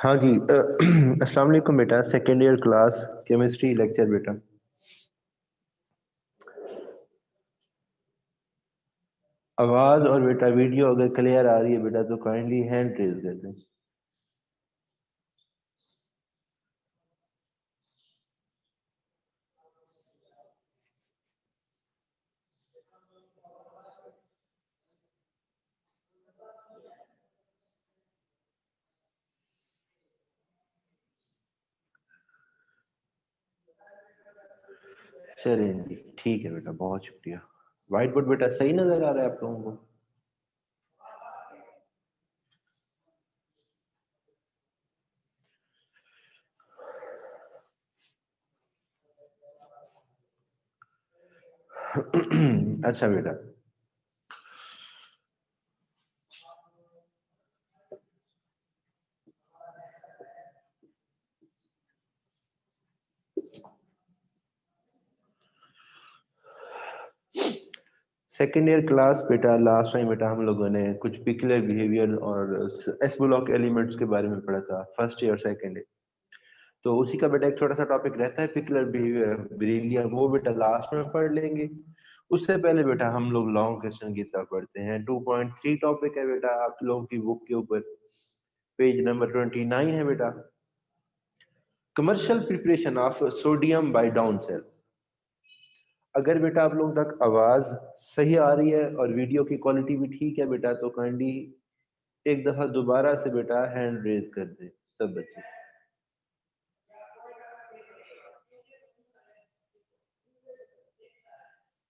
हाँ जी अस्सलाम वालेकुम बेटा। Second year class chemistry lecture बेटा। आवाज और बेटा वीडियो अगर क्लियर आ रही है बेटा तो काइंडली हैंड रेज कर दें। चलिए जी ठीक है बेटा, बहुत शुक्रिया। व्हाइट बोर्ड बेटा सही नजर आ रहा है आप लोगों को? अच्छा बेटा, सेकेंड ईयर क्लास बेटा लास्ट टाइम बेटा हम लोगों ने कुछ पिकुलर बिहेवियर और एस ब्लॉक एलिमेंट्स के बारे में पढ़ा था, फर्स्ट ईयर सेकेंड ईयर। तो उसी का बेटा एक छोटा सा टॉपिक रहता है पिकुलर बिहेवियर बेरिलियम, वो बेटा लास्ट में पढ़ लेंगे। उससे पहले बेटा हम लोग लॉन्ग क्वेश्चन की तरफ पढ़ते हैं। 2.3 टॉपिक है बेटा आप लोगों की बुक के ऊपर, पेज नंबर 29 है बेटा। Commercial preparation of sodium by down cell. अगर बेटा आप लोगों तक आवाज सही आ रही है और वीडियो की क्वालिटी भी ठीक है बेटा तो काइंडली एक दफा दोबारा से बेटा हैंड रेज कर दे सब बच्चे।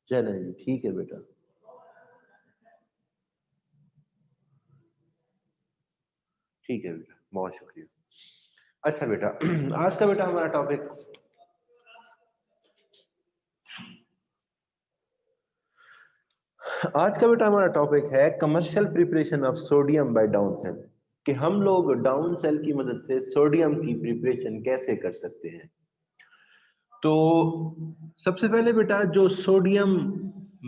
चलें जी ठीक है बेटा, ठीक है बेटा, बहुत शुक्रिया। अच्छा बेटा आज का बेटा हमारा टॉपिक, आज का बेटा हमारा टॉपिक है commercial preparation of sodium by down cell, कि हम लोग डाउन सेल की मदद से सोडियम की प्रिपरेशन कैसे कर सकते हैं। तो सबसे पहले बेटा जो सोडियम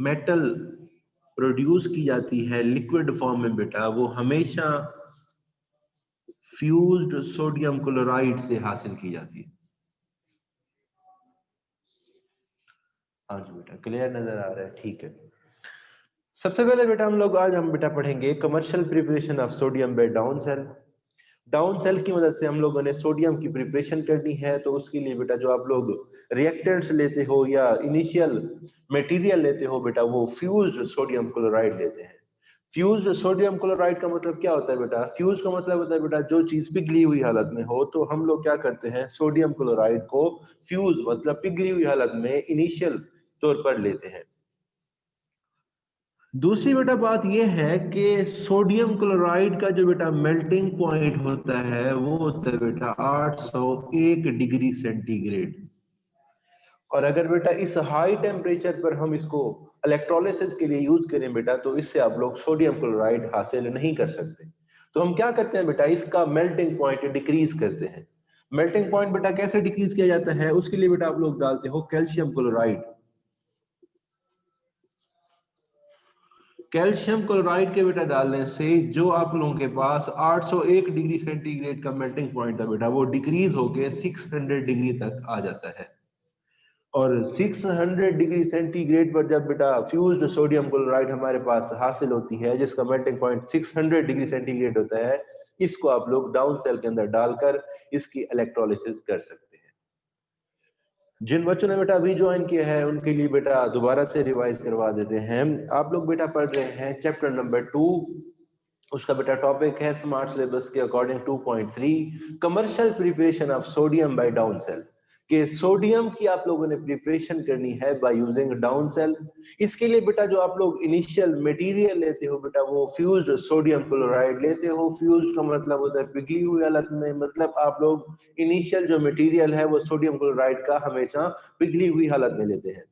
मेटल प्रोड्यूस की जाती है लिक्विड फॉर्म में बेटा, वो हमेशा फ्यूज्ड सोडियम क्लोराइड से हासिल की जाती है। हाँ जी बेटा, क्लियर नजर आ रहा है, ठीक है। सबसे पहले बेटा हम बेटा पढ़ेंगे commercial preparation of sodium by down cell. Down cell की मदद से हम लोगों ने सोडियम की प्रिपरेशन करनी है, तो उसके लिए बेटा जो आप लोग रिएक्टेंट्स लेते हो या इनिशियल मटेरियल लेते हो बेटा, वो फ्यूज्ड सोडियम क्लोराइड लेते हैं। फ्यूज्ड सोडियम क्लोराइड का मतलब क्या होता है बेटा? फ्यूज का मतलब होता है बेटा जो चीज पिघली हुई हालत में हो, तो हम लोग क्या करते हैं सोडियम क्लोराइड को फ्यूज मतलब पिघली हुई हालत में इनिशियल तौर पर लेते हैं। दूसरी बेटा बात यह है कि सोडियम क्लोराइड का जो बेटा मेल्टिंग पॉइंट होता है वो होता है बेटा 801 डिग्री सेंटीग्रेड। और अगर बेटा इस हाई टेम्परेचर पर हम इसको इलेक्ट्रोलिसिस के लिए यूज करें बेटा, तो इससे आप लोग सोडियम क्लोराइड हासिल नहीं कर सकते। तो हम क्या करते हैं बेटा, इसका मेल्टिंग पॉइंट डिक्रीज करते हैं। मेल्टिंग पॉइंट बेटा कैसे डिक्रीज किया जाता है? उसके लिए बेटा आप लोग डालते हो कैल्शियम क्लोराइड। कैल्शियम क्लोराइड के बेटा डालने से जो आप लोगों के पास 801 डिग्री सेंटीग्रेड का मेल्टिंग पॉइंट था बेटा, वो डिक्रीज होके 600 डिग्री तक आ जाता है। और 600 डिग्री सेंटीग्रेड पर जब बेटा फ्यूज्ड सोडियम क्लोराइड हमारे पास हासिल होती है, जिसका मेल्टिंग पॉइंट 600 डिग्री सेंटीग्रेड होता है, इसको आप लोग डाउन सेल के अंदर डालकर इसकी इलेक्ट्रोलिसिस कर सकते हैं। जिन बच्चों ने बेटा अभी ज्वाइन किया है उनके लिए बेटा दोबारा से रिवाइज करवा देते हैं। आप लोग बेटा पढ़ रहे हैं चैप्टर नंबर 2, उसका बेटा टॉपिक है स्मार्ट सिलेबस के according 2.3 commercial preparation of sodium by down cell, कि सोडियम की आप लोगों ने प्रिपरेशन करनी है बाय यूजिंग डाउन सेल। इसके लिए बेटा जो आप लोग इनिशियल मटेरियल लेते हो बेटा, वो फ्यूज्ड सोडियम क्लोराइड लेते हो। फ्यूज्ड का मतलब होता है पिघली हुई हालत में, मतलब आप लोग इनिशियल जो मटेरियल है वो सोडियम क्लोराइड का हमेशा पिघली हुई हालत में लेते हैं।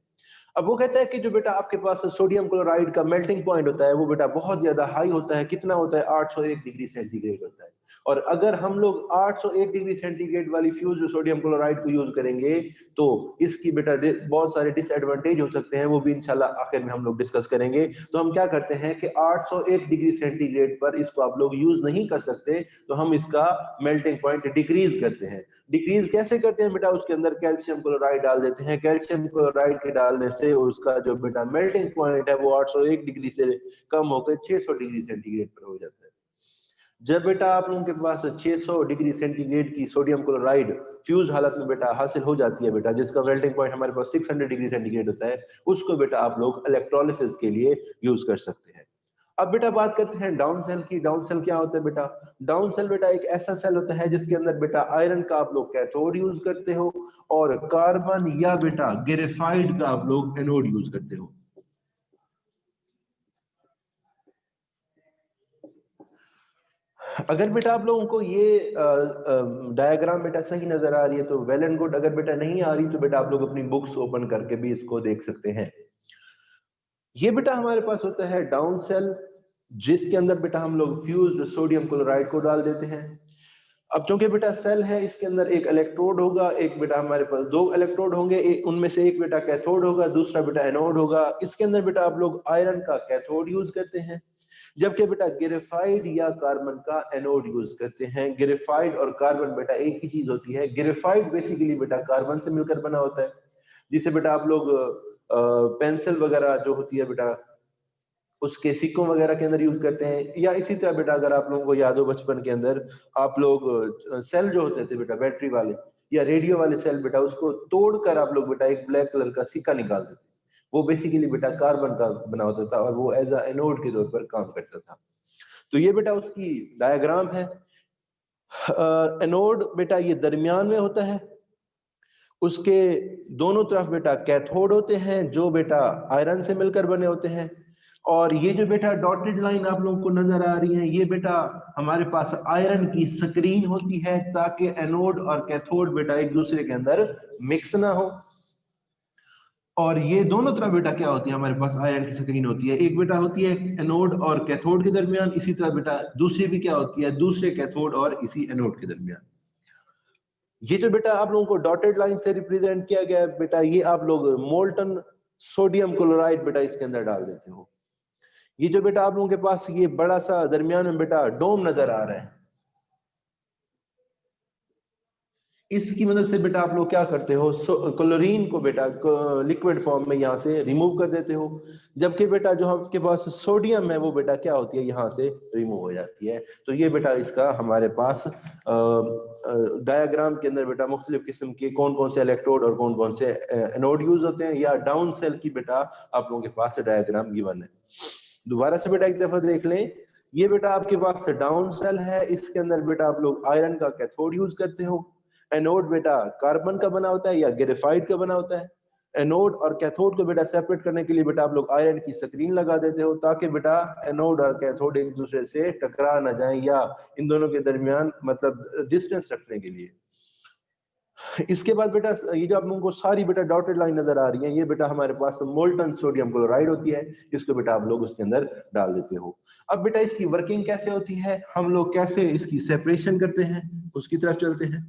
अब वो कहता है कि जो बेटा आपके पास सोडियम क्लोराइड का मेल्टिंग पॉइंट होता है वो बेटा बहुत ज्यादा हाई होता है। कितना होता है? 801 डिग्री सेंटीग्रेड होता है। और अगर हम लोग 801 डिग्री सेंटीग्रेड वाली फ्यूज्ड सोडियम क्लोराइड को यूज करेंगे तो इसकी बेटा बहुत सारे डिसएडवांटेज हो सकते हैं, वो भी इंशाल्लाह आखिर में हम लोग डिस्कस करेंगे। तो हम क्या करते हैं कि 801 डिग्री सेंटीग्रेड पर इसको आप लोग यूज नहीं कर सकते, तो हम इसका मेल्टिंग पॉइंट डिक्रीज करते हैं। डिक्रीज कैसे करते हैं बेटा, उसके अंदर कैल्शियम क्लोराइड डाल देते हैं। कैल्शियम क्लोराइड के डालने से उसका जो बेटा मेल्टिंग पॉइंट है वो 801 डिग्री से कम होकर 600 डिग्री सेंटीग्रेड पर हो जाता है। जब बेटा आप लोगों के पास 600 डिग्री सेंटीग्रेड की सोडियम क्लोराइड फ्यूज हालत में बेटा हासिल हो जाती है बेटा, जिसका मेल्टिंग पॉइंट हमारे पास 600 डिग्री सेंटीग्रेड होता है, उसको बेटा आप लोग इलेक्ट्रोलिसिस के लिए यूज कर सकते हैं। अब बेटा बात करते हैं डाउन सेल की। डाउन सेल क्या होता है बेटा? डाउन सेल बेटा एक ऐसा सेल होता है जिसके अंदर बेटा आयरन का आप लोग कैथोड यूज करते हो और कार्बन या बेटा ग्रेफाइट का आप लोग एनोड यूज करते हो। अगर बेटा आप लोगों को ये डायग्राम बेटा सही नजर आ रही है तो वेल एंड गुड, अगर बेटा नहीं आ रही तो बेटा आप लोग अपनी बुक्स ओपन करके भी इसको देख सकते हैं। ये बेटा हमारे पास होता है डाउन सेल, जिसके अंदर बेटा हम लोग फ्यूज्ड सोडियम क्लोराइड को डाल देते हैं। अब चूंकि बेटा सेल है, इसके अंदर एक इलेक्ट्रोड होगा, एक बेटा हमारे पास दो इलेक्ट्रोड होंगे, उनमें से एक बेटा कैथोड होगा, दूसरा बेटा एनोड होगा। इसके अंदर बेटा आप लोग आयरन का कैथोड यूज करते हैं, जबकि बेटा ग्रेफाइट या कार्बन का एनोड यूज करते हैं। ग्रेफाइट और कार्बन बेटा एक ही चीज होती है। ग्रेफाइट बेसिकली बेटा कार्बन से मिलकर बना होता है, जिसे बेटा आप लोग पेंसिल वगैरह जो होती है बेटा उसके सिक्कों वगैरह के अंदर यूज करते हैं। या इसी तरह बेटा अगर आप लोगों को याद हो बचपन के अंदर आप लोग सेल जो होते थे बेटा बैटरी वाले या रेडियो वाले सेल बेटा, उसको तोड़कर आप लोग बेटा एक ब्लैक कलर का सिक्का निकालते थे। वो बेसिकली बेटा कार्बन का बना होता था और वो एज अ एनोड के तौर पर काम करता था। तो ये बेटा उसकी डायग्राम है। एनोड बेटा ये दरमियान में होता है, उसके दोनों तरफ बेटा कैथोड होते हैं जो बेटा आयरन से मिलकर बने होते हैं। और ये जो बेटा डॉटेड लाइन आप लोगों को नजर आ रही है, ये बेटा हमारे पास आयरन की स्क्रीन होती है ताकि एनोड और कैथोड बेटा एक दूसरे के अंदर मिक्स ना हो। और ये दोनों तरफ बेटा क्या होती है, हमारे पास आयरन की स्क्रीन होती है। एक बेटा होती है एनोड और कैथोड के दरमियान, इसी तरह बेटा दूसरी भी क्या होती है, दूसरे कैथोड और इसी एनोड के दरमियान। ये जो बेटा आप लोगों को डॉटेड लाइन से रिप्रेजेंट किया गया है बेटा, ये आप लोग मोल्टन सोडियम क्लोराइड बेटा इसके अंदर डाल देते हो। ये जो बेटा आप लोगों के पास ये बड़ा सा दरमियान में बेटा डोम नजर आ रहा है, इसकी मदद से बेटा आप लोग क्या करते हो, क्लोरीन को बेटा लिक्विड फॉर्म में यहाँ से रिमूव कर देते हो। जबकि बेटा जो आपके पास सोडियम है वो बेटा क्या होती है, यहाँ से रिमूव हो जाती है। तो ये बेटा इसका हमारे पास डायग्राम के अंदर बेटा मुख्तलिफ किस्म के कौन कौन से इलेक्ट्रोड और कौन कौन से एनोड यूज होते हैं, या डाउन सेल की बेटा आप लोगों के पास डायग्राम गिवन है। दोबारा से बेटा एक दफा देख लें। ये बेटा आपके पास डाउन सेल है, इसके अंदर बेटा आप लोग आयरन का कैथोड यूज करते हो। एनोड बेटा कार्बन का बना होता है या ग्रेफाइट का बना होता है। एनोड और कैथोड को बेटा सेपरेट करने के लिए बेटा आप लोग आयरन की स्क्रीन लगा देते हो ताकि बेटा एनोड और कैथोड एक दूसरे से टकरा ना जाए, या इन दोनों के दरमियान मतलब डिस्टेंस रखने के लिए। इसके बाद बेटा ये जो आप लोगों को सारी बेटा डॉटेड लाइन नजर आ रही है, ये बेटा हमारे पास मोल्टन सोडियम क्लोराइड होती है, इसको बेटा आप लोग उसके अंदर डाल देते हो। अब बेटा इसकी वर्किंग कैसे होती है, हम लोग कैसे इसकी सेपरेशन करते हैं, उसकी तरफ चलते हैं।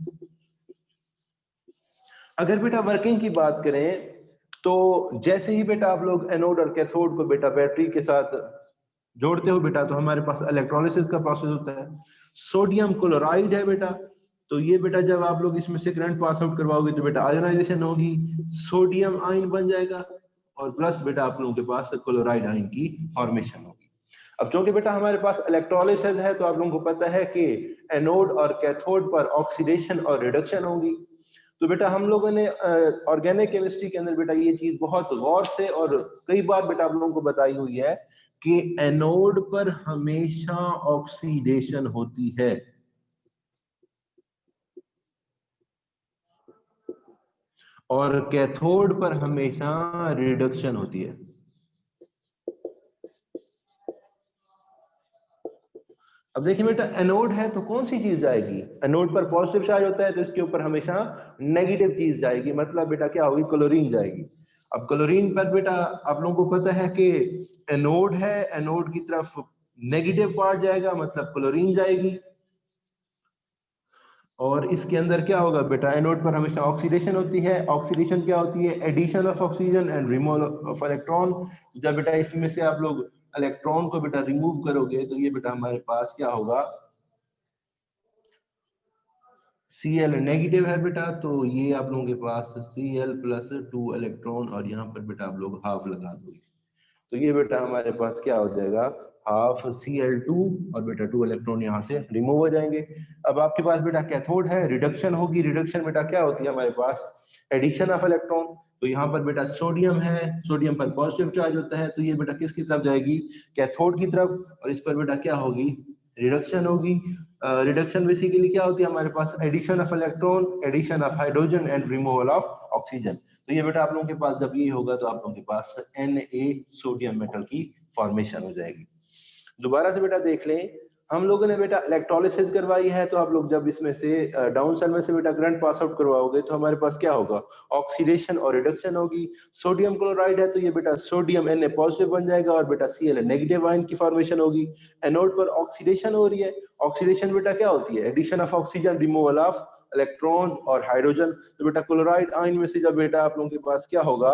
अगर बेटा वर्किंग की बात करें तो जैसे ही बेटा आप लोग एनोड और कैथोड को बेटा बैटरी के साथ जोड़ते हो बेटा, तो हमारे पास इलेक्ट्रोलिसिस का प्रोसेस होता है। सोडियम क्लोराइड है बेटा, तो ये बेटा जब आप लोग इसमें से करंट पास आउट करवाओगे तो बेटा आयनाइजेशन होगी, सोडियम आयन बन जाएगा और प्लस बेटा आप लोगों के पास क्लोराइड आयन की फॉर्मेशन होगी। अब क्योंकि बेटा हमारे पास इलेक्ट्रोलिसिस है तो आप लोगों को पता है कि एनोड और कैथोड पर ऑक्सीडेशन और रिडक्शन होगी। तो बेटा हम लोगों ने ऑर्गेनिक केमिस्ट्री के अंदर बेटा ये चीज बहुत गौर से और कई बार बेटा आप लोगों को बताई हुई है कि एनोड पर हमेशा ऑक्सीडेशन होती है और कैथोड पर हमेशा रिडक्शन होती है। अब देखिए बेटा एनोड है तो कौन सी चीज जाएगी, एनोड पर पॉजिटिव चार्ज होता है तो इसके ऊपर हमेशा नेगेटिव चीज जाएगी, मतलब बेटा क्या होगी, क्लोरीन जाएगी। अब क्लोरीन पर बेटा आप लोगों को पता है कि एनोड है, एनोड की तरफ नेगेटिव पार्ट जाएगा मतलब क्लोरीन जाएगी। और इसके अंदर क्या होगा बेटा, एनोड पर हमेशा ऑक्सीडेशन होती है। ऑक्सीडेशन क्या होती है? Addition of oxygen and removal of electron. जब बेटा इसमें से आप लोग इलेक्ट्रॉन को बेटा रिमूव करोगे तो ये बेटा हमारे पास क्या होगा, Cl नेगेटिव है बेटा, तो ये आप लोगों के पास Cl प्लस 2 इलेक्ट्रॉन, और यहाँ पर बेटा आप लोग हाफ लगा दोगे, तो ये बेटा हमारे पास क्या हो जाएगा, हाफ Cl2, और बेटा 2 इलेक्ट्रॉन यहाँ से रिमूव हो जाएंगे। अब आपके पास बेटा कैथोड है, रिडक्शन होगी। रिडक्शन बेटा क्या होती है हमारे पास, एडिशन ऑफ इलेक्ट्रॉन। तो यहाँ पर बेटा सोडियम है, सोडियम पर पॉजिटिव चार्ज होता है, तो ये बेटा किसकी तरफ जाएगी, कैथोड की तरफ, और इस पर बेटा क्या होगी, रिडक्शन होगी। रिडक्शन बेसिकली क्या होती है हमारे पास, addition of electron, addition of hydrogen and removal of oxygen. तो ये बेटा आप लोगों के पास जब ये होगा तो आप लोगों के पास Na सोडियम मेटल की फॉर्मेशन हो जाएगी। दोबारा से बेटा देख लें, हम लोगों ने बेटा इलेक्ट्रोलिसिस करवाई है, तो आप लोग जब इसमें से डाउन सेल में से बेटा करंट पास आउट करवाओगे तो हमारे पास क्या होगा, ऑक्सीडेशन और रिडक्शन होगी। सोडियम क्लोराइड है तो ये बेटा सोडियम Na पॉजिटिव बन जाएगा, और बेटा Cl नेगेटिव आयन की फॉर्मेशन होगी। एनोड पर ऑक्सीडेशन हो रही है। ऑक्सीडेशन बेटा क्या होती है, addition of oxygen, removal of electron और हाइड्रोजन। तो बेटा क्लोराइड आयन में से जब बेटा आप लोगों के पास क्या होगा,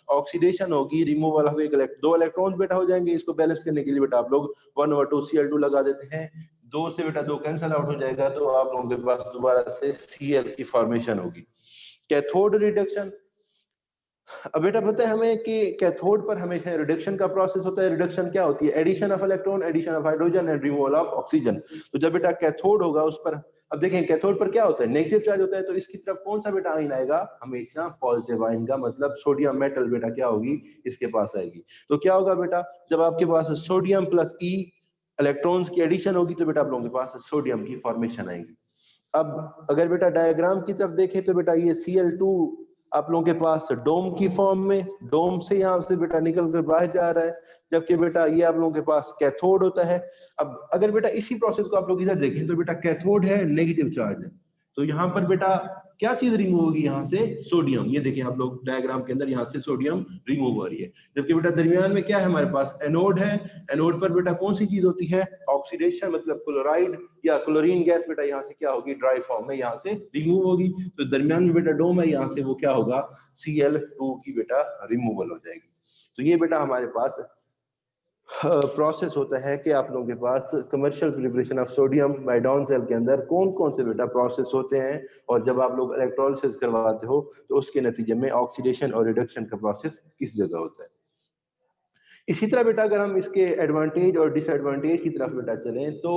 ऑक्सीडेशन होगी, रिमूवल ऑफ दो इलेक्ट्रॉन्स बेटा हो जाएंगे। इसको बैलेंस करने के लिए बेटा आप लोग 1/2 Cl2 लगा देते हैं, दो से बेटा दो कैंसिल आउट हो जाएगा, तो आप लोगों के पास दोबारा से Cl की फॉर्मेशन होगी। कैथोड रिडक्शन, अब बेटा पता है हमें कि कैथोड पर हमेशा रिडक्शन का प्रोसेस होता है। रिडक्शन क्या होती है, addition of electron, addition of hydrogen and removal of oxygen. तो जब बेटा कैथोड होगा उस पर, अब देखें कैथोड पर क्या होता है, नेगेटिव चार्ज होता है, तो इसकी तरफ कौन सा बेटा आयन आएगा, हमेशा पॉजिटिव आयन का, मतलब सोडियम मेटल बेटा क्या होगी, इसके पास आएगी। तो क्या होगा बेटा, जब आपके पास सोडियम प्लस E इलेक्ट्रॉन्स की एडिशन होगी तो बेटा आप लोगों के पास सोडियम की फॉर्मेशन आएगी। अब अगर बेटा डायग्राम की तरफ देखें तो बेटा ये Cl2 आप लोगों के पास डोम की फॉर्म में, डोम से यहाँ से बेटा निकल कर बाहर जा रहा है, जबकि बेटा ये आप लोगों के पास कैथोड होता है। अब अगर बेटा इसी प्रोसेस को आप लोग इधर देखें तो बेटा कैथोड है, नेगेटिव चार्ज है, तो यहाँ पर बेटा क्या चीज रिमूव होगी, यहाँ से सोडियम। ये देखिए आप लोग डायग्राम के अंदर यहाँ से सोडियम रिमूव हो रही है, जबकि बेटा दरमियान में क्या है हमारे पास, एनोड है। एनोड पर बेटा कौन सी चीज होती है, ऑक्सीडेशन, मतलब क्लोराइड या क्लोरीन गैस बेटा यहाँ से क्या होगी, ड्राई फॉर्म में यहाँ से रिमूव होगी। तो दरमियान में बेटा डोम है, यहाँ से वो क्या होगा, Cl2 की बेटा रिमूवल हो जाएगी। तो ये बेटा हमारे पास प्रोसेस होता है कि आप लोगों के पास commercial preparation of sodium by down cell के अंदर कौन कौन से बेटा प्रोसेस होते हैं, और जब आप लोग इलेक्ट्रोलिसिस करवाते हो तो उसके नतीजे में ऑक्सीडेशन और रिडक्शन का प्रोसेस किस जगह होता है। इसी तरह बेटा अगर हम इसके एडवांटेज और डिसएडवांटेज की तरफ बेटा चलें तो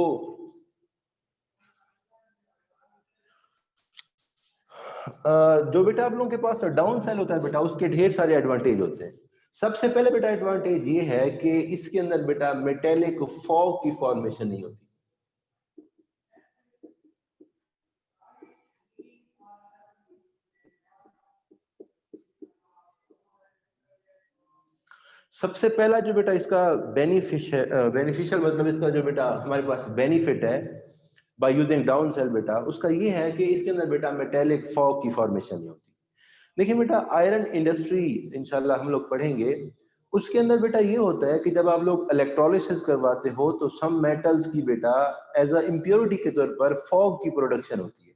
जो बेटा आप लोगों के पास डाउन सेल होता है बेटा उसके ढेर सारे एडवांटेज होते हैं। सबसे पहले बेटा एडवांटेज ये है कि इसके अंदर बेटा मेटेलिक फॉग की फॉर्मेशन नहीं होती। सबसे पहला जो बेटा इसका बेनिफिशियल मतलब इसका जो बेटा हमारे पास बेनिफिट है बाय यूजिंग डाउन सेल बेटा, उसका ये है कि इसके अंदर बेटा मेटेलिक फॉग की फॉर्मेशन नहीं होती। देखिए बेटा आयरन इंडस्ट्री इंशाल्लाह हम लोग पढ़ेंगे, उसके अंदर बेटा ये होता है कि जब आप लोग इलेक्ट्रोलिसिस करवाते हो तो सम मेटल्स की बेटा एज अ इम्प्योरिटी के तौर पर फॉग की प्रोडक्शन होती है।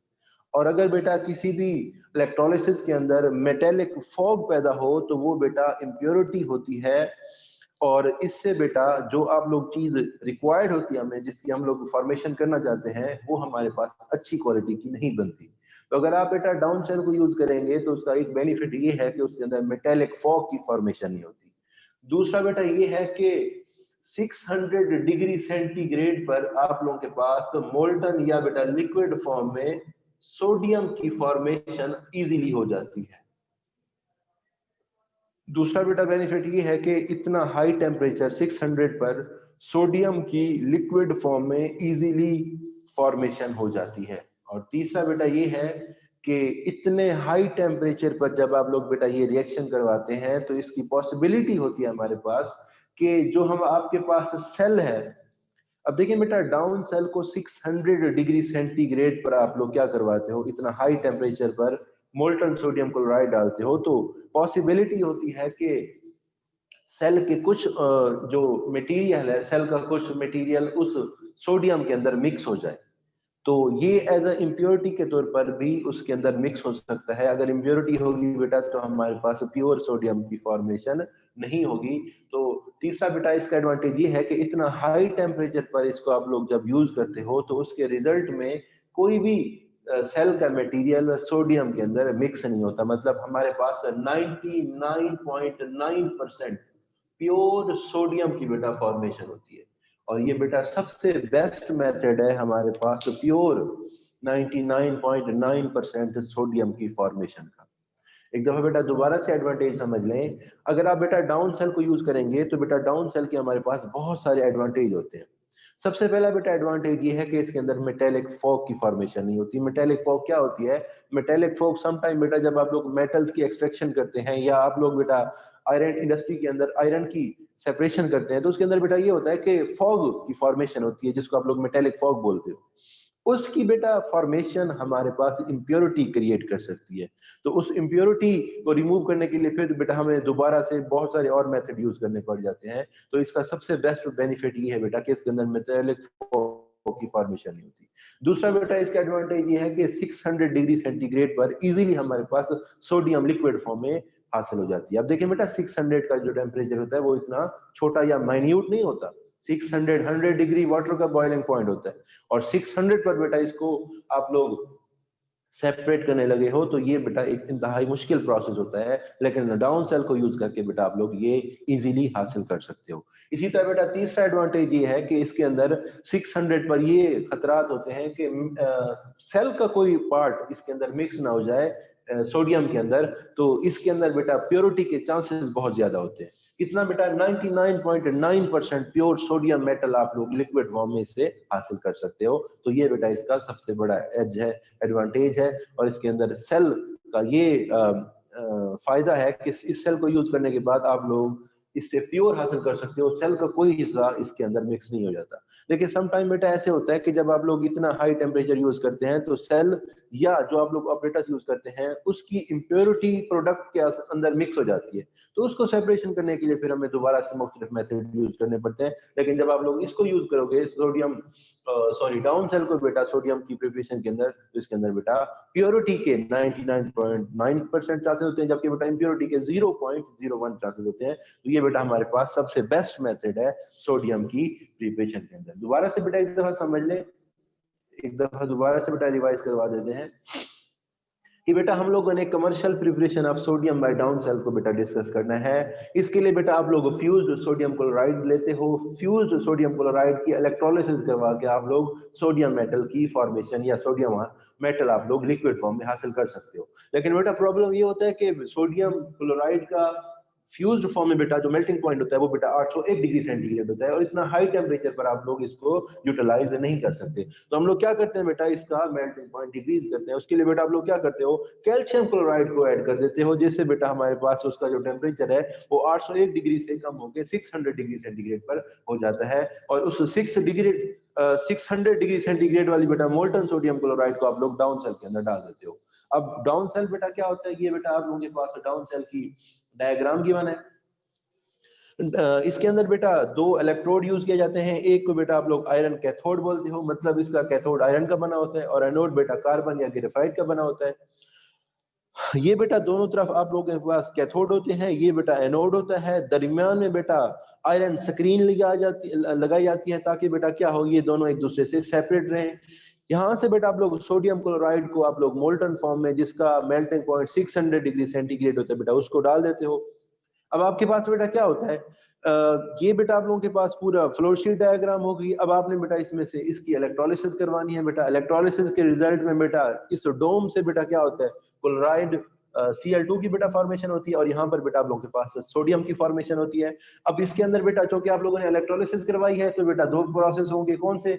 और अगर बेटा किसी भी इलेक्ट्रोलिसिस के अंदर मेटेलिक फॉग पैदा हो तो वो बेटा इम्प्योरिटी होती है, और इससे बेटा जो आप लोग चीज रिक्वायर्ड होती है हमें, जिसकी हम लोग फॉर्मेशन करना चाहते हैं, वो हमारे पास अच्छी क्वालिटी की नहीं बनती। तो अगर आप बेटा डाउन सेल को यूज करेंगे तो उसका एक बेनिफिट ये है कि उसके अंदर मेटेलिक फॉग की फॉर्मेशन नहीं होती। दूसरा बेटा ये है कि 600 डिग्री सेंटीग्रेड पर आप लोगों के पास मोल्टन या बेटा लिक्विड फॉर्म में सोडियम की फॉर्मेशन इजीली हो जाती है। दूसरा बेटा बेनिफिट ये है कि इतना हाई टेम्परेचर 600 पर सोडियम की लिक्विड फॉर्म में इजीली फॉर्मेशन हो जाती है। और तीसरा बेटा ये है कि इतने हाई टेम्परेचर पर जब आप लोग बेटा ये रिएक्शन करवाते हैं तो इसकी पॉसिबिलिटी होती है हमारे पास कि जो हम आपके पास सेल है, अब देखिए बेटा डाउन सेल को 600 डिग्री सेंटीग्रेड पर आप लोग क्या करवाते हो, इतना हाई टेम्परेचर पर मोल्टन सोडियम क्लोराइड डालते हो, तो पॉसिबिलिटी होती है कि सेल के कुछ जो मटेरियल है, सेल का कुछ मटेरियल उस सोडियम के अंदर मिक्स हो जाए। तो ये एज अ इम्प्योरिटी के तौर पर भी उसके अंदर मिक्स हो सकता है। अगर इम्प्योरिटी होगी बेटा तो हमारे पास प्योर सोडियम की फॉर्मेशन नहीं होगी। तो तीसरा बेटा इसका एडवांटेज ये है कि इतना हाई टेम्परेचर पर इसको आप लोग जब यूज करते हो तो उसके रिजल्ट में कोई भी सेल का मटेरियल सोडियम के अंदर मिक्स नहीं होता। मतलब हमारे पास 99.9% प्योर सोडियम की बेटा फॉर्मेशन होती है। और ये बेटा सबसे बेस्ट मेथड है हमारे पास प्योर 99.9% सोडियम की फॉर्मेशन का। एक दफा बेटा दोबारा से एडवांटेज समझ लें। अगर आप बेटा डाउन सेल को यूज करेंगे तो बेटा डाउन सेल के हमारे पास बहुत सारे एडवांटेज होते हैं। सबसे पहला बेटा एडवांटेज ये है कि इसके अंदर मेटेलिक फॉग की फॉर्मेशन नहीं होती। मेटेलिक फॉग क्या होती है? मेटेलिक फॉग समटाइम बेटा जब आप लोग मेटल्स की एक्सट्रैक्शन करते हैं या आप लोग बेटा आयरन इंडस्ट्री के अंदर आयरन की सेपरेशन करते हैं तो उसके अंदर बेटा ये होता है कि फॉग की फॉर्मेशन होती है जिसको आप लोग मेटेलिक फॉग बोलते हो। उसकी बेटा फॉर्मेशन हमारे पास इम्प्योरिटी क्रिएट कर सकती है। तो उस इम्प्योरिटी को रिमूव करने के लिए फिर बेटा हमें दोबारा से बहुत सारे और मेथड यूज करने पड़ जाते हैं। तो इसका सबसे बेस्ट बेनिफिट ये है बेटा कि इसके अंदर मेटेलिक की फॉर्मेशन नहीं होती। दूसरा बेटा इसका एडवांटेज ये है कि 600 डिग्री सेंटीग्रेड पर इजीली हमारे पास सोडियम लिक्विड फॉर्म में हासिल हो जाती है। अब देखिए बेटा 600 का जो टेम्परेचर होता है वो इतना छोटा या माइन्यूट नहीं होता। 100 डिग्री वाटर का बॉइलिंग पॉइंट होता है और 600 पर बेटा इसको आप लोग सेपरेट करने लगे हो तो ये बेटा एक इंतहाई मुश्किल प्रोसेस होता है। लेकिन डाउन सेल को यूज करके बेटा आप लोग ये इजीली हासिल कर सकते हो। इसी तरह बेटा तीसरा एडवांटेज ये है कि इसके अंदर 600 पर ये खतरात होते हैं कि सेल का कोई पार्ट इसके अंदर मिक्स ना हो जाए सोडियम के अंदर। तो इसके अंदर बेटा प्योरिटी के चांसेस बहुत ज्यादा होते हैं। कितना बेटा 99.9% प्योर सोडियम मेटल आप लोग लिक्विड फॉर्म में से हासिल कर सकते हो। तो ये बेटा इसका सबसे बड़ा एज है, एडवांटेज है। और इसके अंदर सेल का ये फायदा है कि इस सेल को यूज करने के बाद आप लोग इससे प्योर हासिल कर सकते हो। सेल का कोई हिस्सा इसके अंदर मिक्स नहीं हो जाता। देखिए सम टाइम बेटा ऐसे होता है कि जब आप लोग इतना हाई टेम्परेचर यूज करते हैं तो सेल या जो आप लोग ऑपरेटर्स यूज करते हैं उसकी इम्प्योरिटी प्रोडक्ट के अंदर मिक्स हो जाती है। तो उसको सेपरेशन करने के लिए फिर हमें दोबारा से मुख्तलिफ मेथड यूज करने पड़ते हैं। लेकिन जब आप लोग इसको यूज करोगे सोडियम डाउन सेल को बेटा सोडियम की प्रिपरेशन के अंदर तो इसके अंदर बेटा प्योरिटी के 99.9% चांसेस होते हैं जबकि बेटा इम्प्योरिटी के 0.01 चांसेस होते हैं। तो ये बेटा हमारे पास सबसे बेस्ट मेथड है सोडियम की प्रिपरेशन के अंदर। दोबारा से बेटा एक दफा समझ लें, एक दफा दोबारा से बेटा रिवाइज करवा देते हैं कि बेटा हम लोगों ने commercial preparation of sodium by down cell को बेटा डिस्कस करना है। इसके लिए बेटा आप लोग फ्यूज्ड सोडियम क्लोराइड लेते हो। फ्यूज्ड सोडियम क्लोराइड की इलेक्ट्रोलिसिस करवा के आप लोग सोडियम मेटल की फॉर्मेशन या सोडियम मेटल आप लोग लिक्विड फॉर्म में हासिल कर सकते हो। लेकिन बेटा प्रॉब्लम ये होता है कि सोडियम क्लोराइड का फ्यूज्ड फॉर्म में बेटा जो मेल्टिंग पॉइंट होता है वो बेटा 801 डिग्री सेंटीग्रेड होता है और इतना हाई टेम्परेचर पर आप लोग इसको यूटिलाइज नहीं कर सकते। तो हम लोग क्या करते हैं बेटा इसका मेल्टिंग पॉइंट डिक्रीज करते हैं। उसके लिए बेटा आप लोग क्या करते हो, कैल्शियम क्लोराइड को ऐड कर देते हो जिससे बेटा हमारे पास उसका जो टेम्परेचर है वो 801 डिग्री से कम होकर 600 डिग्री सेंटीग्रेड पर हो जाता है। और उस 600 डिग्री सेंटीग्रेड वाली बेटा मोल्टन सोडियम क्लोराइड को आप लोग डाउन सेल के अंदर डाल देते हो। अब डाउन सेल बेटा क्या होता है, ये बेटा आप लोगों के पास डाउन सेल की डायग्राम गिवन है। इसके अंदर बेटा दो इलेक्ट्रोड यूज किए जाते हैं। एक को बेटा आप लोग आयरन कैथोड बोलते हो, मतलब इसका कैथोड आयरन का बना होता है और एनोड बेटा कार्बन या ग्रेफाइट का बना होता है। ये बेटा दोनों तरफ आप लोगों के पास कैथोड होते हैं, ये बेटा एनोड होता है। दरमियान में बेटा आयरन स्क्रीन लगाई जाती है ताकि बेटा क्या हो, ये दोनों एक दूसरे से सेपरेट रहें। यहाँ से बेटा आप लोग सोडियम क्लोराइड को आप लोग मोल्टन फॉर्म में जिसका मेल्टिंग पॉइंट 600 डिग्री सेंटीग्रेड होता है बेटा उसको डाल देते हो। अब आपके पास बेटा क्या होता है, ये बेटा आप लोगों के पास पूरा फ्लोशीट डायग्राम होगी। अब आपने बेटा इसमें से इसकी इलेक्ट्रोलिसिस करवानी है। बेटा इलेक्ट्रोलिसिस के रिजल्ट में बेटा इस डोम से बेटा क्या होता है, क्लोराइड Cl2 की बेटा फॉर्मेशन होती है और यहाँ पर बेटा आप लोगों के पास सोडियम की फॉर्मेशन होती है। अब इसके अंदर बेटा चूंकि आप लोगों ने इलेक्ट्रोलिसिस करवाई है तो बेटा दो प्रोसेस होंगे, कौन से,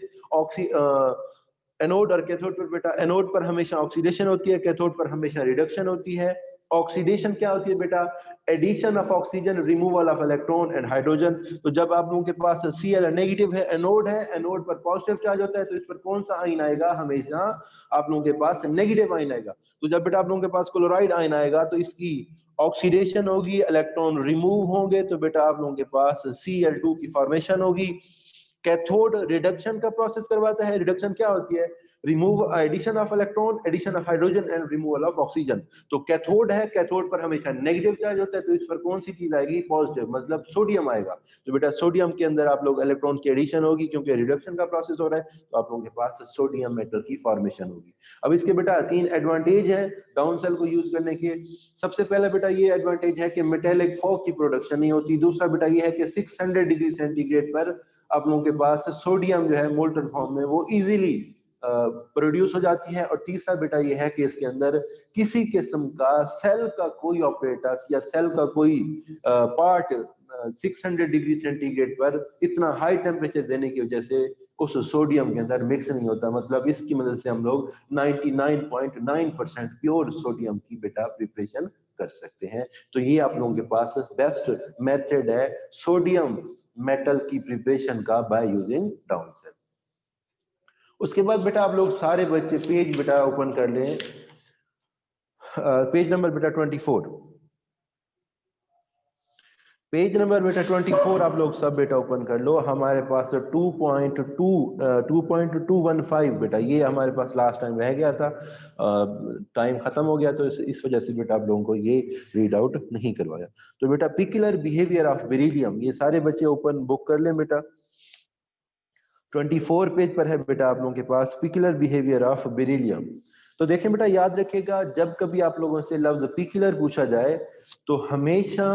एनोड और कैथोड पर। बेटा एनोड पर हमेशा ऑक्सीडेशन होती है, कैथोड पर हमेशा रिडक्शन होती है। ऑक्सीडेशन क्या होती है बेटा, addition of oxygen, removal of electron and hydrogen. तो जब आप लोगों के पास Cl नेगेटिव है, एनोड है, एनोड पर पॉजिटिव चार्ज होता है तो इस पर कौन सा आयन आएगा, हमेशा आप लोगों के पास नेगेटिव आयन आएगा। तो जब बेटा आप लोगों के पास क्लोराइड आयन आएगा तो इसकी ऑक्सीडेशन होगी, इलेक्ट्रॉन रिमूव होंगे तो बेटा आप लोगों के पास Cl2 की फॉर्मेशन होगी। कैथोड रिडक्शन का प्रोसेस करवाता है। रिडक्शन क्या होती है, remove addition of electron, addition of hydrogen and removal of oxygen. तो कैथोड है, कैथोड पर हमेशा नेगेटिव चार्ज होता है, तो इस पर कौन सी चीज आएगी? पॉजिटिव, मतलब सोडियम आएगा। तो बेटा सोडियम के अंदर आप लोग इलेक्ट्रॉन की एडिशन होगी, क्योंकि रिडक्शन का प्रोसेस हो रहा है, तो आप लोगों के पास सोडियम मेटल की फॉर्मेशन होगी। अब इसके बेटा 3 एडवांटेज है डाउन सेल को यूज करने के। सबसे पहला बेटा ये एडवांटेज है कि मेटेलिक फॉग की प्रोडक्शन नहीं होती। दूसरा बेटा ये है कि 600 डिग्री सेंटीग्रेड पर आप लोगों के पास सोडियम जो है मोल्टन फॉर्म में वो इजीली प्रोड्यूस हो जाती है। और तीसरा बेटा ये है कि इसके अंदर किसी किस्म का सेल का कोई ऑपरेटस या सेल का कोई पार्ट 600 डिग्री सेंटीग्रेड पर इतना हाई टेम्परेचर देने की वजह से उस सोडियम के अंदर मिक्स नहीं होता। मतलब इसकी मदद से हम लोग 99.9% प्योर सोडियम की बेटा प्रिपरेशन कर सकते हैं। तो ये आप लोगों के पास बेस्ट मेथड है सोडियम मेटल की प्रिपरेशन का बाय यूजिंग डाउन सेल। उसके बाद बेटा आप लोग सारे बच्चे पेज बेटा ओपन कर लें, पेज नंबर बेटा 24, पेज नंबर बेटा 24 आप लोग सब बेटा ओपन कर लो। हमारे पास 2.215 बेटा ये हमारे पास लास्ट टाइम रह गया था, टाइम खत्म हो गया, तो इस वजह से बेटा आप लोगों को ये रीड आउट नहीं करवाया। तो बेटा पिकुलर बिहेवियर ऑफ बेरिलियम, ये सारे बच्चे ओपन बुक कर लें बेटा। 24 पेज पर है बेटा आप लोगों के पास पिकुलर बिहेवियर ऑफ बेरिलियम। तो देखें बेटा, याद रखिएगा जब कभी आप लोगों से लफ्ज पिकुलर पूछा जाए तो हमेशा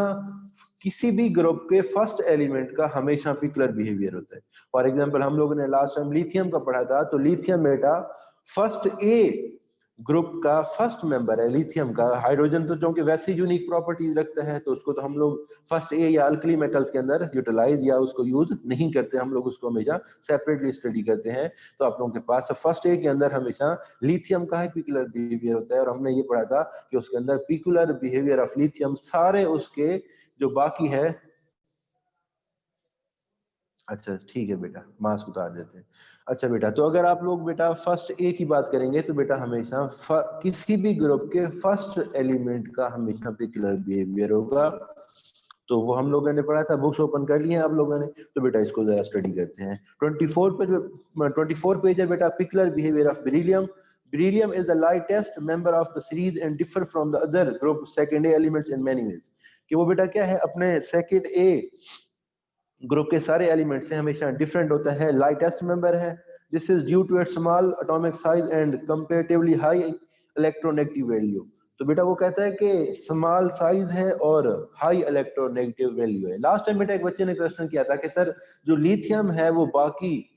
किसी भी ग्रुप के फर्स्ट एलिमेंट का हमेशा पिकुलर बिहेवियर होता है। फॉर एग्जांपल हम लोगों ने लास्ट टाइम लिथियम का पढ़ा था, तो लिथियम बेटा फर्स्ट ए ग्रुप का फर्स्ट मेंबर है लिथियम का। हाइड्रोजन तो क्योंकि वैसे ही यूनिक प्रॉपर्टीज रखता है, तो उसको तो हम लोग फर्स्ट ए या अल्कली मेटल्स के अंदर यूटिलाइज या उसको यूज नहीं करते, हम लोग उसको हमेशा सेपरेटली स्टडी करते हैं। तो आप लोगों के पास फर्स्ट ए के अंदर हमेशा लिथियम का ही पिकुलर बिहेवियर होता है। और हमने ये पढ़ा था कि उसके अंदर पिकुलर बिहेवियर ऑफ लिथियम सारे उसके जो बाकी है, अच्छा ठीक है बेटा मास्क उतार देते हैं। अच्छा बेटा, तो अगर आप लोग बेटा फर्स्ट ए की बात करेंगे तो बेटा हमेशा किसी भी ग्रुप के फर्स्ट एलिमेंट का हमेशा पिकुलर बिहेवियर होगा। तो वो हम लोगों ने पढ़ा था, बुक्स ओपन कर लिए हैं आप लोगों ने, तो बेटा इसको जरा स्टडी करते हैं। 24 पेज है बेटा peculiar behaviour of beryllium. Beryllium is the lightest member of the series and differ from the other group second A elements in many ways। कि वो बेटा क्या है, अपने सेकंड ए ग्रुप के सारे एलिमेंट से हमेशा डिफरेंट होता है, लाइटेस्ट मेंबर है। This is due to its small atomic size and comparatively high electronegative value. तो बेटा वो कहता है कि स्मॉल साइज है और हाई इलेक्ट्रोनेगेटिव वैल्यू है। लास्ट टाइम बेटा एक बच्चे ने क्वेश्चन किया था कि सर जो लिथियम है वो बाकी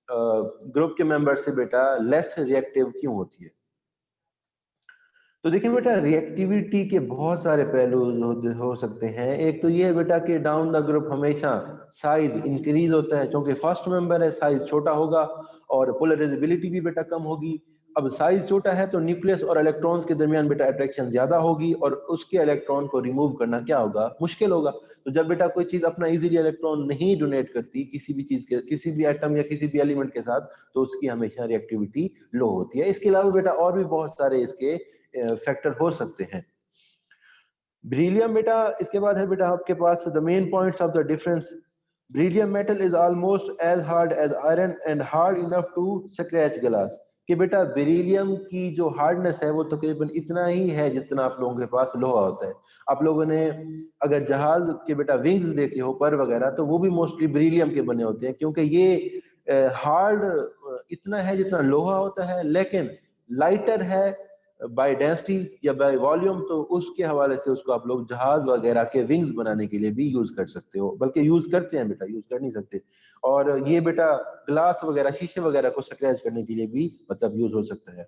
ग्रुप के मेंबर से बेटा लेस रिएक्टिव क्यों होती है? तो देखिए बेटा रिएक्टिविटी के बहुत सारे पहलू हो सकते हैं। एक तो ये है बेटा कि डाउन द ग्रुप हमेशा साइज इंक्रीज होता है, क्योंकि फर्स्ट मेंबर है साइज छोटा होगा और पोलराइजेबिलिटी भी बेटा कम होगी। अब साइज छोटा है तो न्यूक्लियस और इलेक्ट्रॉन्स के दरमियान बेटा अट्रैक्शन ज्यादा होगी और उसके इलेक्ट्रॉन को रिमूव करना क्या होगा, मुश्किल होगा। तो जब बेटा कोई चीज अपना इजीली इलेक्ट्रॉन नहीं डोनेट करती किसी भी चीज के, किसी भी एटम या किसी भी एलिमेंट के साथ, तो उसकी हमेशा रिएक्टिविटी लो होती है। इसके अलावा बेटा और भी बहुत सारे इसके फैक्टर हो सकते हैं। बेरिलियम बेटा इसके बाद है बेटा आपके पास the main points of the difference. Beryllium metal is almost as hard as iron and hard enough to scratch glass. कि बेटा बेरिलियम की जो हार्डनेस है वो तकरीबन इतना ही है जितना आप लोगों के पास लोहा होता है। आप लोगों ने अगर जहाज के बेटा विंग्स देखे हो पर वगैरह, तो वो भी मोस्टली बेरिलियम के बने होते हैं, क्योंकि ये हार्ड इतना है जितना लोहा होता है, लेकिन लाइटर है बाय डेंसिटी या बाय वॉल्यूम। तो उसके हवाले से उसको आप लोग जहाज वगैरह के विंग्स बनाने के लिए भी यूज कर सकते हो, बल्कि यूज करते हैं बेटा, यूज कर नहीं सकते। और ये बेटा ग्लास वगैरह शीशे वगैरह को स्क्रैच करने के लिए भी मतलब यूज हो सकता है।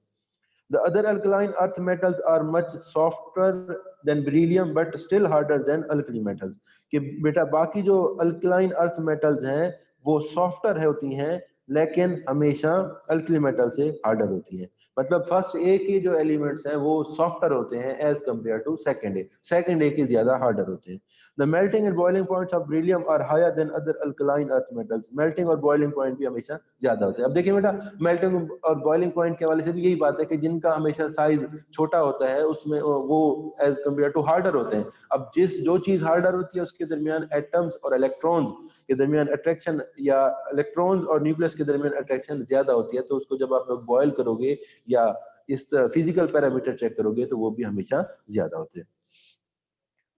The other alkaline earth metals are much softer than beryllium but still harder than alkali metals। कि बेटा बाकी जो अल्कलाइन अर्थ मेटल्स हैं वो सॉफ्टर है होती हैं, लेकिन हमेशा अल्कली मेटल से हार्डर होती हैं। मतलब फर्स्ट ए के जो एलिमेंट्स हैं वो सॉफ्टर होते हैं as compare to second A के ज्यादा हार्डर होते हैं। The melting and boiling points of beryllium are higher than other alkaline earth metals. Melting और बॉइलिंग पॉइंट भी हमेशा ज्यादा होते हैं। अब देखिए बेटा मेल्टिंग और बॉइलिंग पॉइंट के हवाले से भी यही बात है कि जिनका हमेशा साइज छोटा होता है उसमें वो एज कंपेयर टू हार्डर होते हैं। अब जो चीज हार्डर होती है उसके दरमियान एटम्स और इलेक्ट्रॉन्स के दरमियान अट्रैक्शन या इलेक्ट्रॉन्स और न्यूक्लियस मेटल्स के दरमियान अट्रैक्शन ज्यादा होती है, तो उसको जब आप बॉयल करोगे या इस फिजिकल पैरामीटर चेक करोगे तो वो भी हमेशा ज्यादा होते हैं।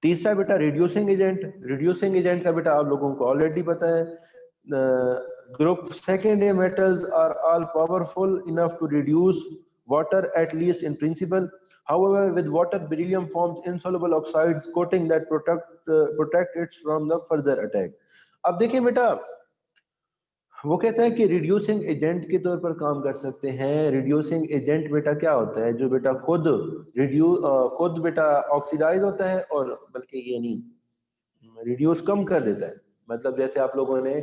तीसरा बेटा रिड्यूसिंग एजेंट। रिड्यूसिंग एजेंट का बेटा आप लोगों को ऑलरेडी पता है, group secondary metals are all powerful enough to reduce water, at least in principle. However, with water, beryllium forms insoluble oxides coating that protect it from the further attack. अब देखिए बेटा, वो कहता है कि रिड्यूसिंग एजेंट के तौर पर काम कर सकते हैं। रिड्यूसिंग एजेंट बेटा क्या होता है, जो बेटा खुद बेटा ऑक्सीडाइज होता है, और बल्कि ये नहीं, रिड्यूस कम कर देता है। मतलब जैसे आप लोगों ने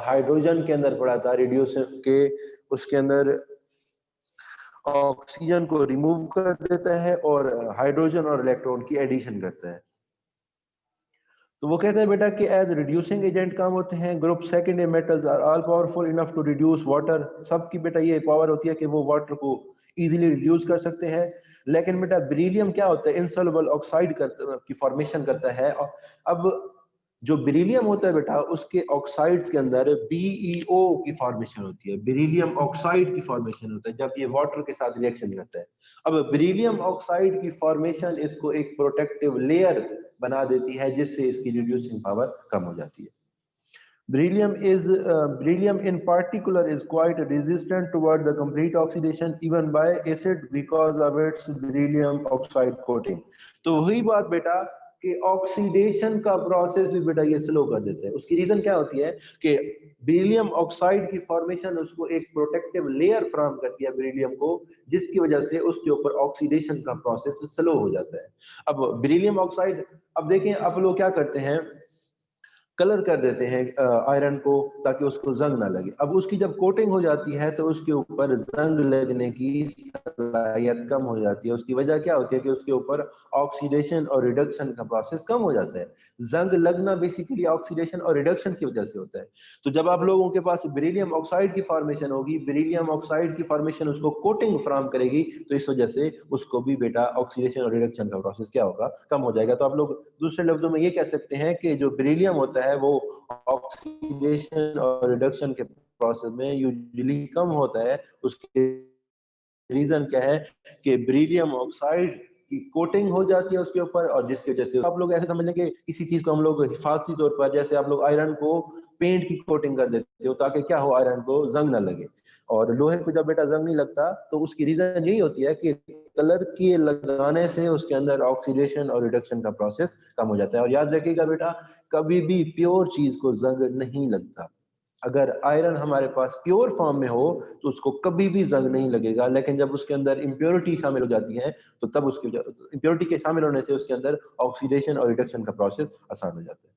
हाइड्रोजन के अंदर पढ़ा था, रिड्यूस के उसके अंदर ऑक्सीजन को रिमूव कर देता है और हाइड्रोजन और इलेक्ट्रॉन की एडिशन करता है। तो वो कहते हैं बेटा कि एज रिड्यूसिंग एजेंट काम होते हैं। Group secondary metals are all powerful enough to reduce water. सबकी बेटा ये पावर होती है कि वो वाटर को इजीली रिड्यूस कर सकते हैं। लेकिन बेटा बेरिलियम क्या होता है, इनसॉल्युबल ऑक्साइड की फॉर्मेशन करता है। अब जो बेरिलियम होता है बेटा, उसके ऑक्साइड्स के अंदर BeO की फॉर्मेशन होती है, बेरिलियम ऑक्साइड की फॉर्मेशन होता है जब ये वाटर के साथ रिएक्शन करता है। अब बेरिलियम ऑक्साइड की फॉर्मेशन इसको एक प्रोटेक्टिव लेयर बना देती है, जिससे इसकी रिड्यूसिंग पावर कम हो जाती है। Beryllium in particular is quite resistant toward the complete oxidation even by acid because of its beryllium oxide coating. तो वही बात बेटा कि ऑक्सीडेशन का प्रोसेस भी बेटा ये स्लो कर देते हैं। उसकी रीजन क्या होती है कि बेरिलियम ऑक्साइड की फॉर्मेशन उसको एक प्रोटेक्टिव लेयर फ्राहम करती है बेरिलियम को, जिसकी वजह से उसके ऊपर ऑक्सीडेशन का प्रोसेस स्लो हो जाता है। अब बेरिलियम ऑक्साइड, अब देखें आप लोग क्या करते हैं, कलर कर देते हैं आयरन को ताकि उसको जंग ना लगे। अब उसकी जब कोटिंग हो जाती है तो उसके ऊपर जंग लगने की सलाहियत कम हो जाती है। उसकी वजह क्या होती है कि उसके ऊपर ऑक्सीडेशन और रिडक्शन का प्रोसेस कम हो जाता है। जंग लगना बेसिकली ऑक्सीडेशन और रिडक्शन की वजह से होता है। तो जब आप लोगों के पास बेरिलियम ऑक्साइड की फॉर्मेशन होगी, बेरिलियम ऑक्साइड की फॉर्मेशन उसको कोटिंग फ्राहम करेगी, तो इस वजह से उसको भी बेटा ऑक्सीडेशन और रिडक्शन का प्रोसेस क्या होगा, कम हो जाएगा। तो आप लोग दूसरे लफ्जों में ये कह सकते हैं कि जो बेरिलियम होता है वो ऑक्सीडेशन और रिडक्शन के प्रोसेस में यूजुअली कम होता है। उसके रीजन क्या है कि बेरिलियम ऑक्साइड की कोटिंग हो जाती है उसके ऊपर, और जिसकी वजह से आप लोग ऐसे समझ लें कि किसी चीज को हम लोग हिफाजती तौर पर, जैसे आप लोग आयरन को पेंट की कोटिंग कर देते हो ताकि क्या हो, आयरन को जंग ना लगे। और लोहे को जब बेटा जंग नहीं लगता तो उसकी रीजन यही होती है कि कलर के लगाने से उसके अंदर ऑक्सीडेशन और रिडक्शन का प्रोसेस कम हो जाता है। और याद रखिएगा बेटा, कभी भी प्योर चीज को जंग नहीं लगता। अगर आयरन हमारे पास प्योर फॉर्म में हो तो उसको कभी भी जंग नहीं लगेगा, लेकिन जब उसके अंदर इम्प्योरिटी शामिल हो जाती है तो तब उसकी इम्प्योरिटी के शामिल होने से उसके अंदर ऑक्सीडेशन और रिडक्शन का प्रोसेस आसान हो जाता है।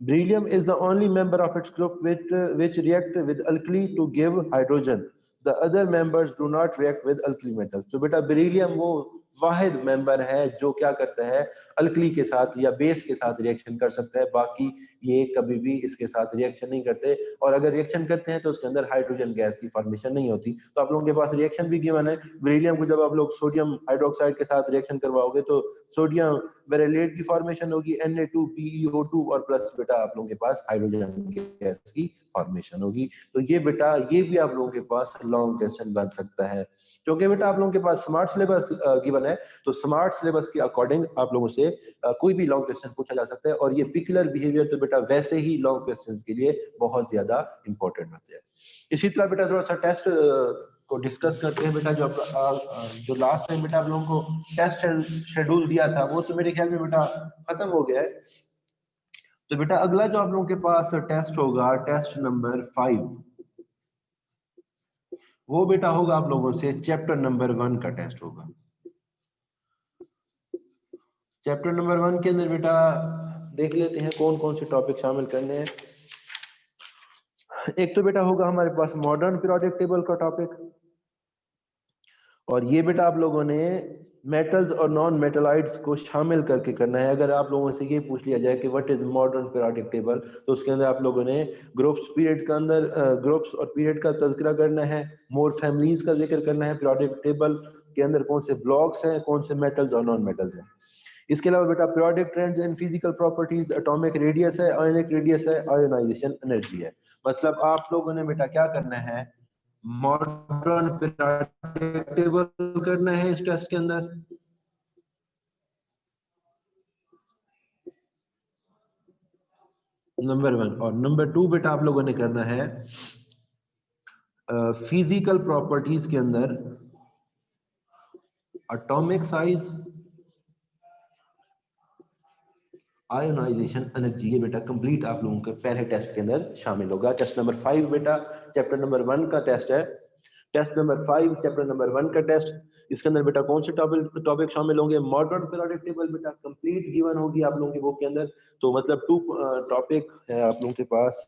Beryllium is the only member of its group which react with alkali to give hydrogen. The other members do not react with alkali metals. तो बेटा बेरिलियम वो वाहिद मेंबर है जो क्या करता है, अल्कली के साथ या बेस के साथ रिएक्शन कर सकता है। बाकी ये कभी भी इसके साथ रिएक्शन नहीं करते, और अगर रिएक्शन करते हैं तो उसके अंदर हाइड्रोजन गैस की फॉर्मेशन नहीं होती। तो आप लोगों के पास रिएक्शन भी गिवन है। बेरिलियम को जब आप लोग सोडियम हाइड्रोक्साइड के साथ रिएक्शन करवाओगे तो सोडियम बेरिलेट की फॉर्मेशन होगी, Na2PeO2, और प्लस बेटा आप लोगों के पास हाइड्रोजन गैस की फॉर्मेशन होगी। तो ये बेटा ये भी आप लोगों के पास लॉन्ग क्वेश्चन बन सकता है, क्योंकि बेटा आप लोगों के पास स्मार्ट सिलेबस गिवन है। तो स्मार्ट सिलेबस के अकॉर्डिंग आप लोगों से कोई भी लॉन्ग क्वेश्चन पूछा जा सकता है, और ये पिकुलर बिहेवियर तो बेटा वैसे ही लॉन्ग क्वेश्चंस के लिए बहुत ज्यादा इंपॉर्टेंट होते हैं। इसी तरह बेटा थोड़ा सा टेस्ट को डिस्कस करते हैं। बेटा जो लास्ट टाइम बेटा आप लोगों को टेस्ट शेड्यूल दिया था वो तो मेरे ख्याल में बेटा खत्म हो गया है। तो बेटा अगला जो आप लोगों के पास टेस्ट होगा, टेस्ट नंबर 5, वो बेटा होगा आप लोगों से चैप्टर नंबर 1 का टेस्ट होगा। चैप्टर नंबर 1 के अंदर बेटा देख लेते हैं कौन कौन से टॉपिक शामिल करने हैं। एक तो बेटा होगा हमारे पास मॉडर्न पीरियोडिक टेबल का टॉपिक, और ये बेटा आप लोगों ने मेटल्स और नॉन मेटलाइड्स को शामिल करके करना है। अगर आप लोगों से ये पूछ लिया जाए कि what is modern periodic table, तो उसके अंदर आप लोगों ने ग्रुप्स पीरियड का अंदर ग्रुप्स और पीरियड का तज़किरा करना है, मोर फैमिलीज का जिक्र करना है, पीरियोडिक टेबल के अंदर कौन से ब्लॉक्स हैं, कौन से मेटल्स और नॉन मेटल्स हैं। इसके अलावा बेटा periodic trends in physical properties, atomic radius है, आयोनिक रेडियस है, आयोनाइजेशन एनर्जी है। मतलब आप लोगों ने बेटा क्या करना है, मॉडर्न पीरियोडिक टेबल करना है इस टेस्ट के अंदर। नंबर 1 और नंबर 2 बेटा आप लोगों ने करना है फिजिकल प्रॉपर्टीज के अंदर एटॉमिक साइज, आयोनाइजेशन एनर्जी, ये बेटा कंप्लीट आप लोगों के पहले टेस्ट के अंदर शामिल होगा। टेस्ट नंबर 5 बेटा चैप्टर नंबर 1 का टेस्ट है। टेस्ट नंबर 5 चैप्टर नंबर 1 का टेस्ट, इसके अंदर बेटा कौन से टॉपिक शामिल होंगे, मॉडर्न पीरियोडिक टेबल बेटा कंप्लीट गिवन होगी आप लोगों की बुक के अंदर। तो मतलब 2 टॉपिक है आप लोगों के पास,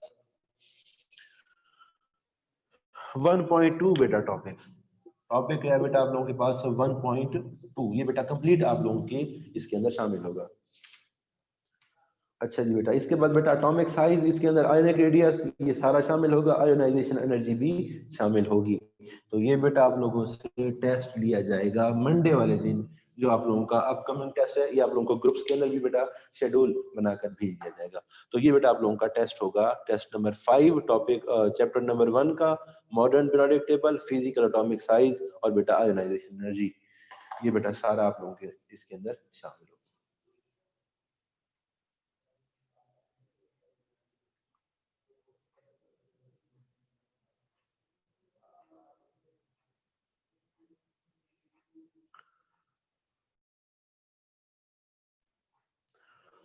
1.2 बेटा टॉपिक है बेटा आप लोगों के पास 1.2, ये बेटा कंप्लीट आप लोगों के इसके अंदर शामिल होगा। अच्छा जी बेटा, इसके बाद बेटा एटॉमिक साइज, इसके अंदर आयोनिक रेडियस, ये सारा शामिल होगा, आयोनाइजेशन एनर्जी भी शामिल होगी। तो ये बेटा आप लोगों से टेस्ट लिया जाएगा मंडे वाले दिन, जो आप लोगों का अपकमिंग टेस्ट है, ये आप लोगों को ग्रुप्स के अंदर भी बेटा शेड्यूल बनाकर भेज दिया जाएगा। तो ये बेटा आप लोगों का टेस्ट होगा, test number 5 topic chapter number 1 का modern periodic table, physical atomic size और बेटा आयोनाइजेशन एनर्जी, ये बेटा सारा आप लोगों के इसके अंदर शामिल होगा।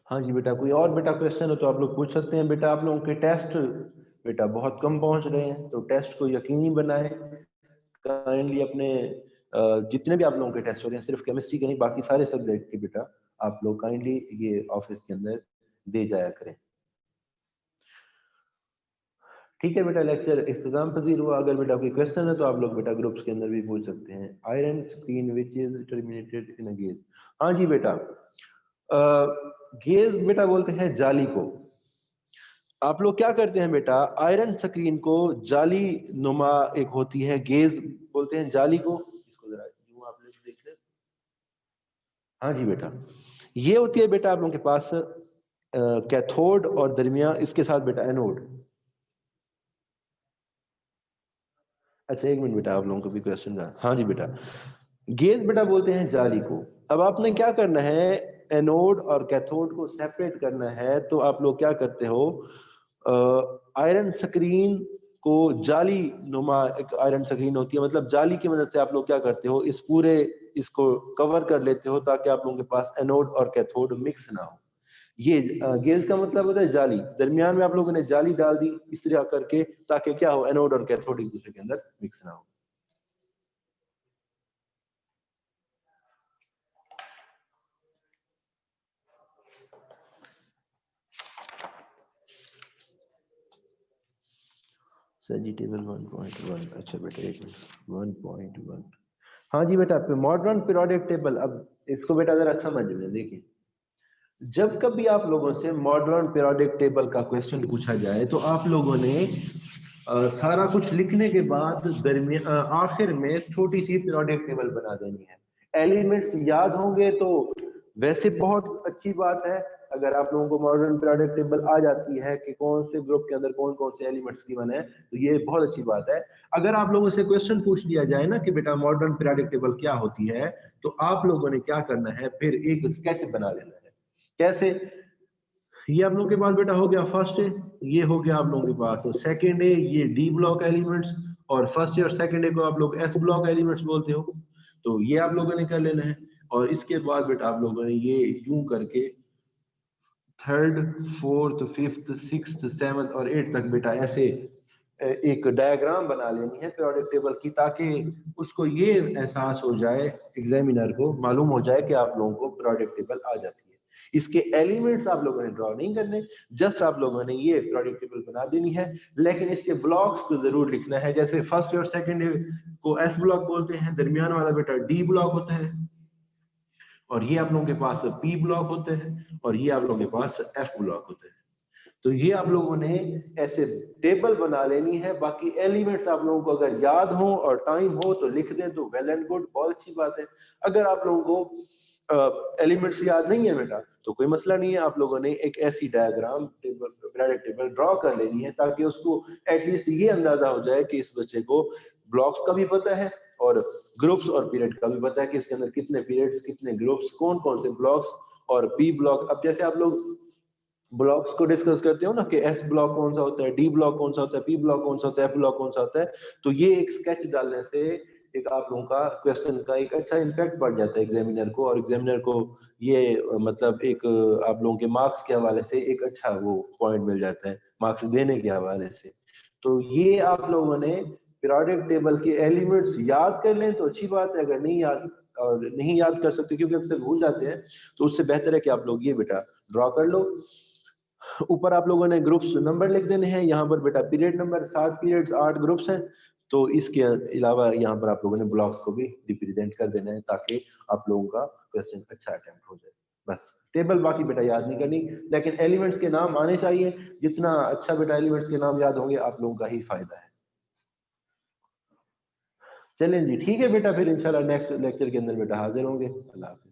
हाँ जी बेटा, कोई और बेटा क्वेश्चन हो तो आप लोग पूछ सकते हैं। बेटा आप लोगों के टेस्ट बेटा बहुत कम पहुंच रहे हैं, तो टेस्ट को यकीनी बनाएं। काइंडली अपने जितने भी आप लोगों के टेस्ट हो रहे हैं, सिर्फ केमिस्ट्री के नहीं, बाकी सारे सब्जेक्ट के बेटा आप लोग काइंडली ये ऑफिस के अंदर दे जाया करें। ठीक है बेटा, लेक्चर इख्तिताम पजीर हुआ। अगर बेटा कोई क्वेश्चन है तो आप लोग बेटा ग्रुप्स के अंदर भी पूछ सकते हैं। Iron screen which is terminated in a gauge, हाँ जी बेटा, गेज बेटा बोलते हैं जाली को। आप लोग क्या करते हैं बेटा, आयरन स्क्रीन को जाली नुमा एक होती है, गेज बोलते हैं जाली को। इसको जरा यूं आप लोग देख लें। हाँ जी बेटा, ये होती है बेटा आप लोगों के पास कैथोड और दरमिया इसके साथ बेटा एनोड। अच्छा एक मिनट बेटा, आप लोगों को भी क्वेश्चन रहा। हाँ जी बेटा, गेज बेटा बोलते हैं जाली को। अब आपने क्या करना है, एनोड और कैथोड को सेपरेट करना है। तो आप लोग क्या करते हो, आयरन स्क्रीन को जाली नुमा एक आयरन स्क्रीन होती है, मतलब जाली की मदद से आप लोग क्या करते हो, इस पूरे इसको कवर कर लेते हो ताकि आप लोगों के पास एनोड और कैथोड मिक्स ना हो। ये गेज का मतलब होता है जाली, दरमियान में आप लोगों ने जाली डाल दी इस तरह करके, ताकि क्या हो, एनोड और कैथोड एक दूसरे के अंदर मिक्स ना हो। सजी टेबल 1.1, अच्छा बेटा एक मिनट, 1.1, हाँ जी बेटा, मॉडर्न पीरियोडिक टेबल। अब इसको बेटा जरा समझ लें। देखिए, जब कभी आप लोगों से मॉडर्न पीरियोडिक टेबल का क्वेश्चन पूछा जाए तो आप लोगों ने सारा कुछ लिखने के बाद आखिर में छोटी सी पीरियोडिक टेबल बना देनी है। एलिमेंट्स याद होंगे तो वैसे बहुत अच्छी बात है। अगर आप लोगों को मॉडर्न पीरियोडिक टेबल आ जाती है कि कौन से ग्रुप के अंदर कौन कौन से एलिमेंट्स गिवन है, तो ये बहुत अच्छी बात है। अगर आप लोगों से क्वेश्चन पूछ लिया जाए ना कि बेटा मॉडर्न पीरियोडिक टेबल क्या होती है, तो आप लोगों ने क्या करना है, फिर एक स्केच बना लेना है। कैसे, ये आप लोगों के पास बेटा हो गया फर्स्ट है, ये हो गया आप लोगों के पास सेकंड है, ये डी ब्लॉक एलिमेंट्स, और फर्स्ट और सेकंड है को आप लोग एस ब्लॉक एलिमेंट्स बोलते हो। तो ये आप लोगों ने कर लेना है। और इसके बाद बेटा आप लोगों ने ये यूं करके third, fourth, fifth, sixth, seventh और एट तक बेटा ऐसे एक डायग्राम बना लेनी है पीरियोडिक टेबल की, ताकि उसको ये एहसास हो जाए, एग्जामिनर को मालूम हो जाए कि आप लोगों को पीरियोडिक टेबल आ जाती है। इसके एलिमेंट्स आप लोगों ने ड्रॉ नहीं करने, जस्ट आप लोगों ने ये पीरियोडिक टेबल बना देनी है। लेकिन इसके ब्लॉक्स को जरूर लिखना है। जैसे फर्स्ट और सेकंड को एस ब्लॉक बोलते हैं, दरमियान वाला बेटा डी ब्लॉक होता है, और ये आप लोगों के पास पी ब्लॉक होते हैं, और ये आप लोगों के पास एफ ब्लॉक होते हैं। तो ये आप लोगों ने ऐसे टेबल बना लेनी है। बाकी एलिमेंट्स आप लोगों को अगर याद हो और टाइम हो तो लिख दें तो वेल एंड गुड, बहुत अच्छी बात है। अगर आप लोगों को एलिमेंट्स याद नहीं है बेटा तो कोई मसला नहीं है, आप लोगों ने एक ऐसी डायग्राम पीरियोडिक टेबल ड्रॉ कर लेनी है ताकि उसको एटलीस्ट ये अंदाजा हो जाए कि इस बच्चे को ब्लॉक्स का भी पता है और ग्रुप्स और पीरियड का भी पता है कि इसके अंदर कितने पीरियड्स, कितने ग्रुप्स, कौन कौन से ब्लॉक्स और पी ब्लॉक। अब जैसे आप लोग ब्लॉक्स को डिस्कस करते हो ना कि एस ब्लॉक कौन सा होता है, डी ब्लॉक कौन सा होता है, पी ब्लॉक कौन सा होता है, एफ ब्लॉक कौन सा होता है, तो ये एक स्केच डालने से एक आप लोगों का क्वेश्चन का एक अच्छा इम्पैक्ट पड़ जाता है एग्जामिनर को, और एग्जामिनर को ये मतलब एक आप लोगों के मार्क्स के हवाले से एक अच्छा वो पॉइंट मिल जाता है मार्क्स देने के हवाले से। तो ये आप लोगों ने पीरियोडिक टेबल के एलिमेंट्स याद कर लें तो अच्छी बात है, अगर नहीं याद और नहीं याद कर सकते क्योंकि अक्सर भूल जाते हैं तो उससे बेहतर है कि आप लोग ये बेटा ड्रॉ कर लो। ऊपर आप लोगों ने ग्रुप्स नंबर लिख देने हैं, यहाँ पर बेटा पीरियड नंबर 7 पीरियड्स 8 ग्रुप्स हैं, तो इसके अलावा यहाँ पर आप लोगों ने ब्लॉक्स को भी रिप्रेजेंट कर देना है ताकि आप लोगों का क्वेश्चन अच्छा अटेम्प्ट हो जाए। बस टेबल बाकी बेटा याद नहीं करनी, लेकिन एलिमेंट्स के नाम आने चाहिए, जितना अच्छा बेटा एलिमेंट्स के नाम याद होंगे आप लोगों का ही फायदा है। चलें जी ठीक है बेटा, फिर इंशाल्लाह नेक्स्ट लेक्चर के अंदर बेटा हाजिर होंगे। अल्लाह हाफिज़।